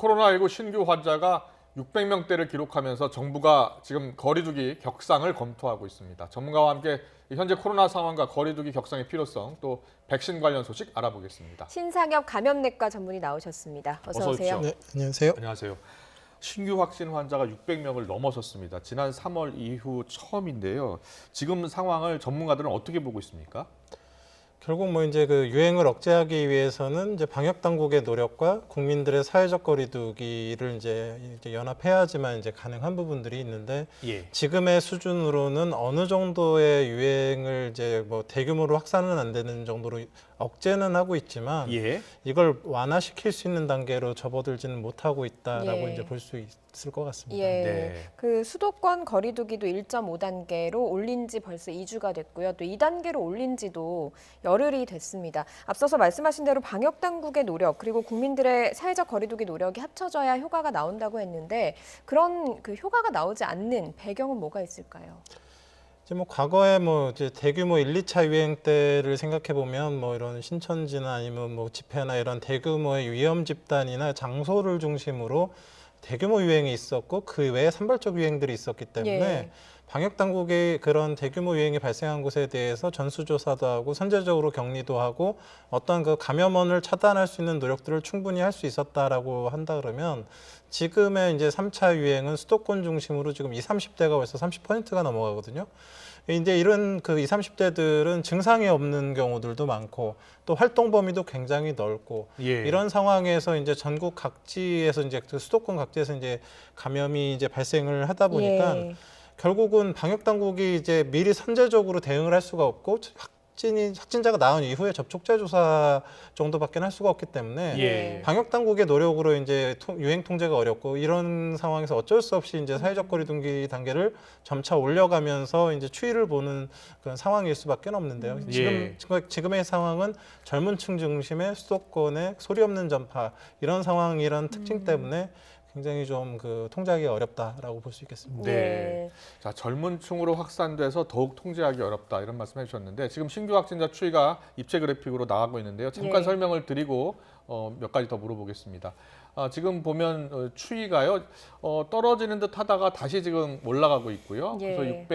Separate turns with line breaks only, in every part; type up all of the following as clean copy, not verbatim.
코로나19 신규 환자가 600명대를 기록하면서 정부가 지금 거리두기 격상을 검토하고 있습니다. 전문가와 함께 현재 코로나 상황과 거리두기 격상의 필요성, 또 백신 관련 소식 알아보겠습니다.
신상엽 감염내과 전문의 나오셨습니다. 어서 오세요.
오십시오.
네, 안녕하세요.
안녕하세요. 신규 확진 환자가 600명을 넘어섰습니다. 지난 3월 이후 처음인데요. 지금 상황을 전문가들은 어떻게 보고 있습니까?
결국 뭐 이제 그 유행을 억제하기 위해서는 이제 방역 당국의 노력과 국민들의 사회적 거리두기를 이제 연합해야지만 이제 가능한 부분들이 있는데
예.
지금의 수준으로는 어느 정도의 유행을 이제 뭐 대규모로 확산은 안 되는 정도로 억제는 하고 있지만
예.
이걸 완화시킬 수 있는 단계로 접어들지는 못하고 있다라고
예.
이제 볼 수 있을 것 같습니다.
예,
네.
그 수도권 거리두기도 1.5단계로 올린 지 벌써 2주가 됐고요. 또 2단계로 올린 지도 열흘이 됐습니다. 앞서서 말씀하신 대로 방역 당국의 노력 그리고 국민들의 사회적 거리두기 노력이 합쳐져야 효과가 나온다고 했는데 그런 그 효과가 나오지 않는 배경은 뭐가 있을까요?
이제 뭐 과거에 뭐 이제 대규모 1, 2차 유행 때를 생각해 보면 뭐 이런 신천지나 아니면 뭐 집회나 이런 대규모의 위험 집단이나 장소를 중심으로 대규모 유행이 있었고 그 외에 산발적 유행들이 있었기 때문에
예.
방역 당국이 그런 대규모 유행이 발생한 곳에 대해서 전수조사도 하고 선제적으로 격리도 하고 어떤 그 감염원을 차단할 수 있는 노력들을 충분히 할 수 있었다라고 한다 그러면 지금의 이제 3차 유행은 수도권 중심으로 지금 20, 30대가 벌써 30%가 넘어가거든요. 이제 이런 그 20, 30대들은 증상이 없는 경우들도 많고 또 활동 범위도 굉장히 넓고
예.
이런 상황에서 이제 전국 각지에서 이제 그 수도권 각지에서 이제 감염이 이제 발생을 하다 보니까
예.
결국은 방역 당국이 이제 미리 선제적으로 대응을 할 수가 없고 확진자가 나온 이후에 접촉자 조사 정도밖에 할 수가 없기 때문에
예.
방역 당국의 노력으로 이제 유행 통제가 어렵고 이런 상황에서 어쩔 수 없이 이제 사회적 거리두기 단계를 점차 올려가면서 이제 추이를 보는 그런 상황일 수밖에 없는데요.
예.
지금의 상황은 젊은 층 중심의 수도권의 소리 없는 전파 이런 상황이란 특징 때문에 굉장히 좀 그 통제하기 어렵다라고 볼 수 있겠습니다.
네.
예.
자, 젊은 층으로 확산돼서 더욱 통제하기 어렵다 이런 말씀해 주셨는데 지금 신규 확진자 추이가 입체 그래픽으로 나가고 있는데요. 잠깐
예.
설명을 드리고 몇 가지 더 물어보겠습니다. 지금 보면 추이가요. 떨어지는 듯 하다가 다시 지금 올라가고 있고요.
예.
그래서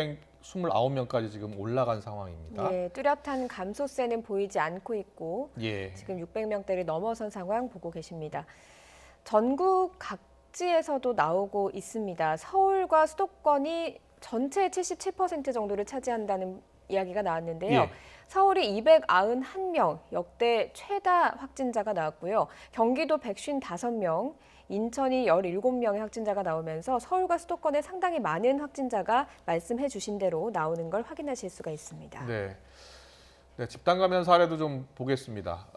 629명까지 지금 올라간 상황입니다.
예, 뚜렷한 감소세는 보이지 않고 있고
예.
지금 600명대를 넘어선 상황 보고 계십니다. 전국 각지에서도 나오고 있습니다. 서울과 수도권이 전체의 77% 정도를 차지한다는 이야기가 나왔는데요.
예.
서울이 291명, 역대 최다 확진자가 나왔고요. 경기도 155명, 인천이 17명의 확진자가 나오면서 서울과 수도권에 상당히 많은 확진자가 말씀해 주신 대로 나오는 걸 확인하실 수가 있습니다.
네. 네, 집단 감염 사례도 좀 보겠습니다.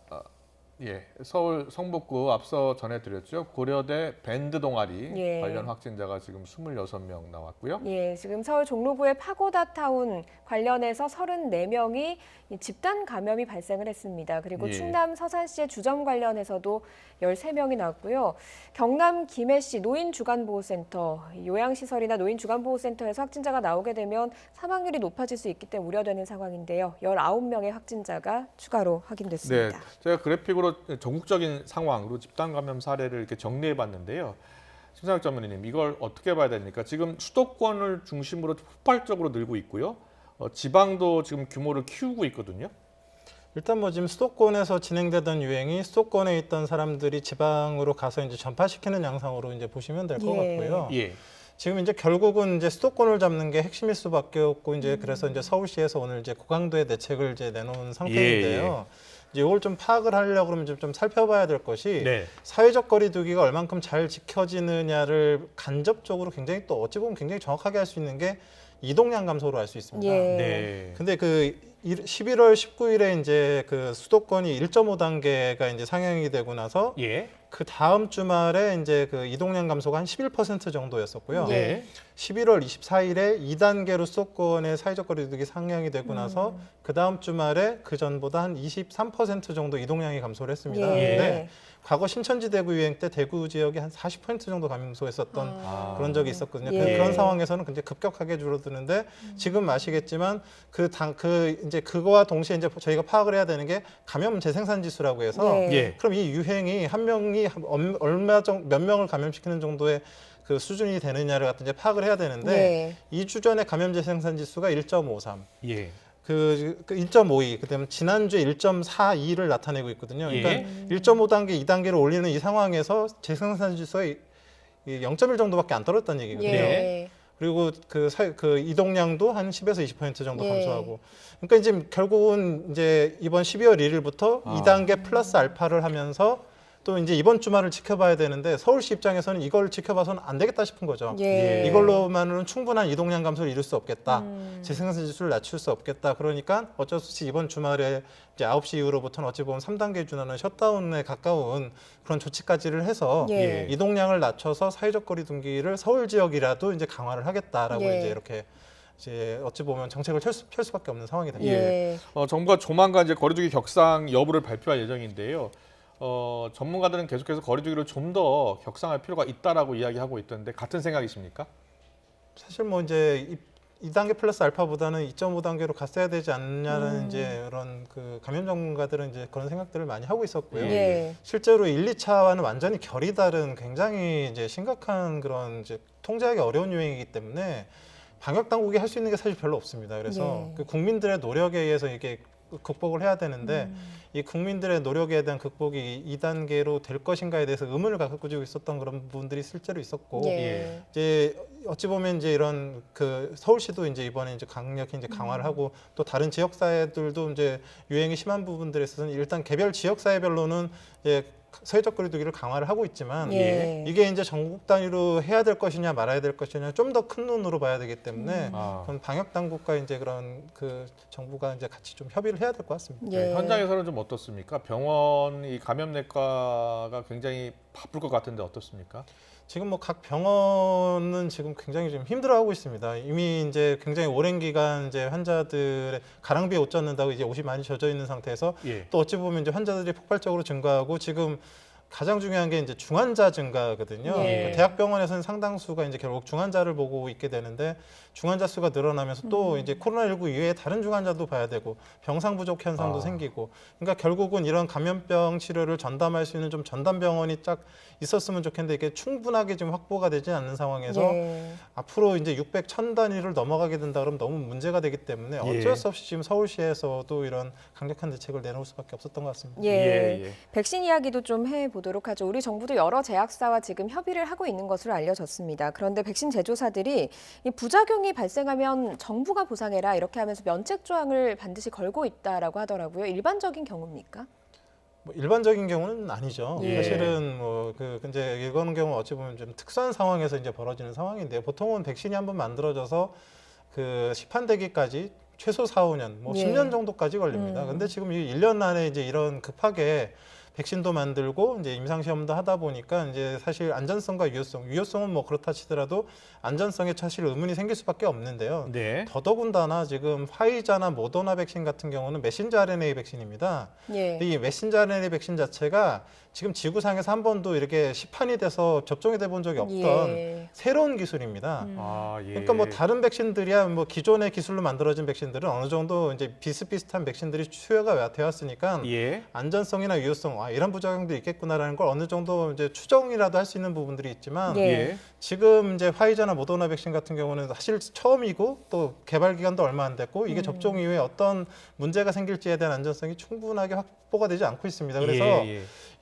예, 서울 성북구 앞서 전해드렸죠. 고려대 밴드 동아리
예.
관련 확진자가 지금 26명 나왔고요.
예, 지금 서울 종로구의 파고다타운 관련해서 34명이 집단 감염이 발생을 했습니다. 그리고
예.
충남 서산시의 주점 관련해서도 13명이 나왔고요. 경남 김해시 노인주간보호센터, 요양시설이나 노인주간보호센터에서 확진자가 나오게 되면 사망률이 높아질 수 있기 때문에 우려되는 상황인데요. 19명의 확진자가 추가로 확인됐습니다.
네, 제가 그래픽으로 전국적인 상황으로 집단 감염 사례를 이렇게 정리해 봤는데요. 심상혁 전문의님, 이걸 어떻게 봐야 됩니까? 지금 수도권을 중심으로 폭발적으로 늘고 있고요. 지방도 지금 규모를 키우고 있거든요.
일단 뭐 지금 수도권에서 진행되던 유행이 수도권에 있던 사람들이 지방으로 가서 이제 전파시키는 양상으로 이제 보시면 될 것
예.
같고요.
예.
지금 이제 결국은 이제 수도권을 잡는 게 핵심일 수밖에 없고 이제 그래서 이제 서울시에서 오늘 이제 고강도의 대책을 이제 내놓은 상태인데요. 이제 이걸 좀 파악을 하려고 그러면 좀 살펴봐야 될 것이
네.
사회적 거리두기가 얼만큼 잘 지켜지느냐를 간접적으로 굉장히 또 어찌 보면 굉장히 정확하게 할 수 있는 게 이동량 감소로 알 수 있습니다.
예.
네.
근데 그 11월 19일에 이제 그 수도권이 1.5단계가 이제 상향이 되고 나서
예.
그 다음 주말에 이제 그 이동량 감소가 한 11% 정도였었고요.
네.
11월 24일에 2단계로 수도권의 사회적 거리두기 상향이 되고 나서 그 다음 주말에 그 전보다 한 23% 정도 이동량이 감소를 했습니다.
예.
그런데 과거 신천지 대구 유행 때 대구 지역이 한 40% 정도 감소했었던 그런 적이 있었거든요.
예.
그런 상황에서는 굉장히 급격하게 줄어드는데 지금 아시겠지만 이제 그거와 동시에 이제 저희가 파악을 해야 되는 게 감염 재생산 지수라고 해서
예.
예.
그럼 이 유행이 한 명이 몇 명을 감염시키는 정도의 그 수준이 되느냐를 갖다 이제 파악을 해야 되는데
예.
2주 전에 감염 재생산 지수가 1.53.
예.
그 1.52, 그다음에 지난주에 1.42를 나타내고 있거든요. 그러니까
예.
1.5단계, 2단계로 올리는 이 상황에서 재생산 지수가 0.1 정도밖에 안 떨어졌다는 얘기거든요.
예.
그리고 그 이동량도 한 10에서 20% 정도
예.
감소하고. 그러니까 이제 결국은 이제 이번 12월 1일부터 2단계 플러스 알파를 하면서 또 이제 이번 주말을 지켜봐야 되는데 서울시 입장에서는 이걸 지켜봐서는 안 되겠다 싶은 거죠.
예.
이걸로만은 충분한 이동량 감소를 이룰 수 없겠다. 재생산 지수를 낮출 수 없겠다. 그러니까 어쩔 수 없이 이번 주말에 이제 9시 이후로부터는 어찌 보면 3단계 준하는 셧다운에 가까운 그런 조치까지를 해서
예.
이동량을 낮춰서 사회적 거리 두기를 서울 지역이라도 이제 강화를 하겠다라고
예.
이제 이렇게 이제 어찌 보면 정책을 펼 수밖에 없는 상황이 됩니다.
예.
정부가 조만간 이제 거리두기 격상 여부를 발표할 예정인데요. 전문가들은 계속해서 거리두기를 좀 더 격상할 필요가 있다라고 이야기하고 있던데 같은 생각이십니까?
사실 뭐 이제 2단계 플러스 알파보다는 2.5단계로 갔어야 되지 않냐는 이제 그런 그 감염 전문가들은 이제 그런 생각들을 많이 하고 있었고요.
예.
실제로 1, 2차와는 완전히 결이 다른 굉장히 이제 심각한 그런 이제 통제하기 어려운 유행이기 때문에 방역 당국이 할 수 있는 게 사실 별로 없습니다. 그래서
예.
그 국민들의 노력에 의해서 이게 극복을 해야 되는데 이 국민들의 노력에 대한 극복이 2단계로 될 것인가에 대해서 의문을 갖고 있었던 그런 부분들이 실제로 있었고
예.
이제 어찌 보면 이제 이런 그 서울시도 이제 이번에 이제 강력히 이제 강화를 하고 또 다른 지역 사회들도 이제 유행이 심한 부분들에 있어서는 일단 개별 지역 사회별로는 이제 사회적 거리두기를 강화를 하고 있지만
예.
이게 이제 전국 단위로 해야 될 것이냐 말아야 될 것이냐 좀 더 큰 눈으로 봐야 되기 때문에 그건 방역 당국과 이제 그런 그 정부가 이제 같이 좀 협의를 해야 될 것 같습니다.
예.
현장에서는 좀 어떻습니까? 병원 이 감염내과가 굉장히 바쁠 것 같은데 어떻습니까?
지금 뭐 각 병원은 지금 굉장히 좀 힘들어하고 있습니다. 이미 이제 굉장히 오랜 기간 이제 환자들의 가랑비에 옷 젖는다고 이제 옷이 많이 젖어 있는 상태에서
예.
또 어찌 보면 이제 환자들이 폭발적으로 증가하고 지금 가장 중요한 게 이제 중환자 증가거든요.
예.
그러니까 대학병원에서는 상당수가 이제 결국 중환자를 보고 있게 되는데 중환자 수가 늘어나면서 또 이제 코로나19 이외에 다른 중환자도 봐야 되고 병상 부족 현상도 생기고 그러니까 결국은 이런 감염병 치료를 전담할 수 있는 좀 전담 병원이 딱 있었으면 좋겠는데 이게 충분하게 지금 확보가 되지 않는 상황에서
예.
앞으로 이제 600, 1000 단위를 넘어가게 된다 그러면 너무 문제가 되기 때문에 어쩔 수 없이 지금 서울시에서도 이런 강력한 대책을 내놓을 수밖에 없었던 것 같습니다.
예. 백신 이야기도 좀 해보도록 하죠. 우리 정부도 여러 제약사와 지금 협의를 하고 있는 것으로 알려졌습니다. 그런데 백신 제조사들이 이 부작용이 발생하면 정부가 보상해라 이렇게 하면서 면책 조항을 반드시 걸고 있다라고 하더라고요. 일반적인 경우입니까?
뭐 일반적인 경우는 아니죠.
예.
사실은 뭐 이제 이거는 경우 어찌 보면 좀 특수한 상황에서 이제 벌어지는 상황인데요. 보통은 백신이 한번 만들어져서 그 시판되기까지 최소 4, 5년, 뭐
예.
10년 정도까지 걸립니다. 근데 지금 이 1년 안에 이제 이런 급하게 백신도 만들고 이제 임상 시험도 하다 보니까 이제 사실 안전성과 유효성은 뭐 그렇다 치더라도 안전성에 사실 의문이 생길 수밖에 없는데요.
네.
더더군다나 지금 화이자나 모더나 백신 같은 경우는 메신저 RNA 백신입니다.
예.
근데 이 메신저 RNA 백신 자체가 지금 지구상에서 한 번도 이렇게 시판이 돼서 접종이 돼 본 적이 없던
예.
새로운 기술입니다.
예.
그러니까 뭐 다른 백신들이야 뭐 기존의 기술로 만들어진 백신들은 어느 정도 이제 비슷비슷한 백신들이 수요가 되었으니까
예.
안전성이나 유효성 이런 부작용도 있겠구나라는 걸 어느 정도 이제 추정이라도 할 수 있는 부분들이 있지만
예.
지금 이제 화이자나 모더나 백신 같은 경우는 사실 처음이고 또 개발 기간도 얼마 안 됐고 이게 접종 이후에 어떤 문제가 생길지에 대한 안전성이 충분하게 확보가 되지 않고 있습니다. 그래서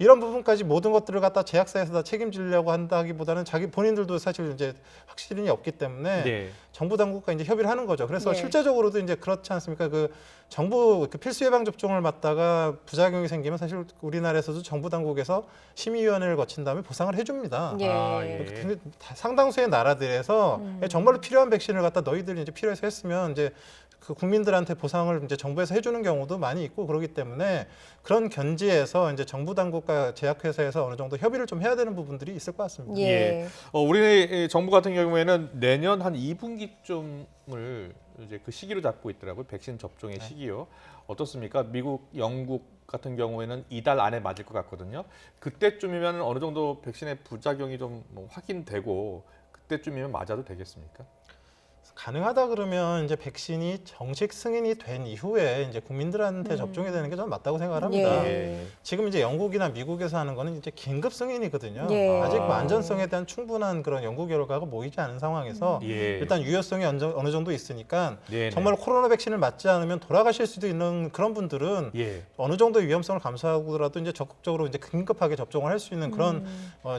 이런 부분까지 모든 것들을 갖다 제약사에서 다 책임지려고 한다기보다는 자기 본인들도 사실 이제 확실히 없기 때문에
네.
정부 당국과 이제 협의를 하는 거죠. 그래서
예.
실제적으로도 이제 그렇지 않습니까? 그 정부 그 필수 예방 접종을 맞다가 부작용이 생기면 사실 우리나라에서도 정부 당국에서 심의위원회를 거친 다음에 보상을 해줍니다.
예.
근데 상당수의 나라들에서 정말로 필요한 백신을 갖다 너희들이 이제 필요해서 했으면 이제 그 국민들한테 보상을 이제 정부에서 해주는 경우도 많이 있고 그렇기 때문에 그런 견지에서 이제 정부 당국과 제약회사에서 어느 정도 협의를 좀 해야 되는 부분들이 있을 것 같습니다.
예.
우리 정부 같은 경우에는 내년 한 2분기쯤을 이제 그 시기로 잡고 있더라고요. 백신 접종의 시기요. 어떻습니까? 미국, 영국 같은 경우에는 이달 안에 맞을 것 같거든요. 그때쯤이면 어느 정도 백신의 부작용이 좀 뭐 확인되고 그때쯤이면 맞아도 되겠습니까?
가능하다 그러면 이제 백신이 정식 승인이 된 이후에 이제 국민들한테 접종이 되는 게 저는 맞다고 생각을 합니다.
예.
지금 이제 영국이나 미국에서 하는 거는 이제 긴급 승인이거든요.
예.
아직 뭐 안전성에 대한 충분한 그런 연구 결과가 모이지 않은 상황에서
예.
일단 유효성이 어느 정도 있으니까
네네.
정말 코로나 백신을 맞지 않으면 돌아가실 수도 있는 그런 분들은
예.
어느 정도의 위험성을 감수하고라도 이제 적극적으로 이제 긴급하게 접종을 할 수 있는 그런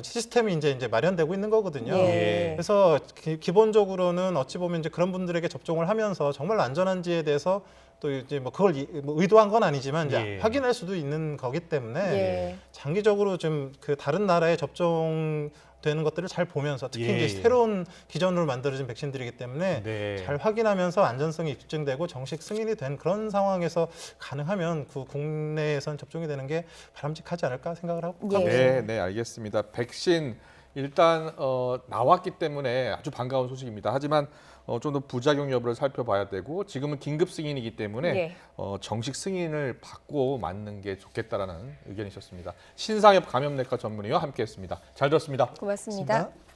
시스템이 이제 마련되고 있는 거거든요.
예.
그래서 기본적으로는 어찌 보면 이제 그런 분들에게 접종을 하면서 정말 안전한지에 대해서 또 이제 뭐 그걸 뭐 의도한 건 아니지만 이제
예.
확인할 수도 있는 거기 때문에
예.
장기적으로 좀 그 다른 나라에 접종되는 것들을 잘 보면서 특히
예.
이제 새로운 기전으로 만들어진 백신들이기 때문에
네.
잘 확인하면서 안전성이 입증되고 정식 승인이 된 그런 상황에서 가능하면 그 국내에선 접종이 되는 게 바람직하지 않을까 생각을 하고
예.
네, 네, 알겠습니다. 백신 일단 나왔기 때문에 아주 반가운 소식입니다. 하지만 좀 더 부작용 여부를 살펴봐야 되고 지금은 긴급 승인이기 때문에
예.
정식 승인을 받고 맞는 게 좋겠다라는 의견이셨습니다. 신상엽 감염내과 전문의와 함께했습니다. 잘 들었습니다.
고맙습니다.
고맙습니다.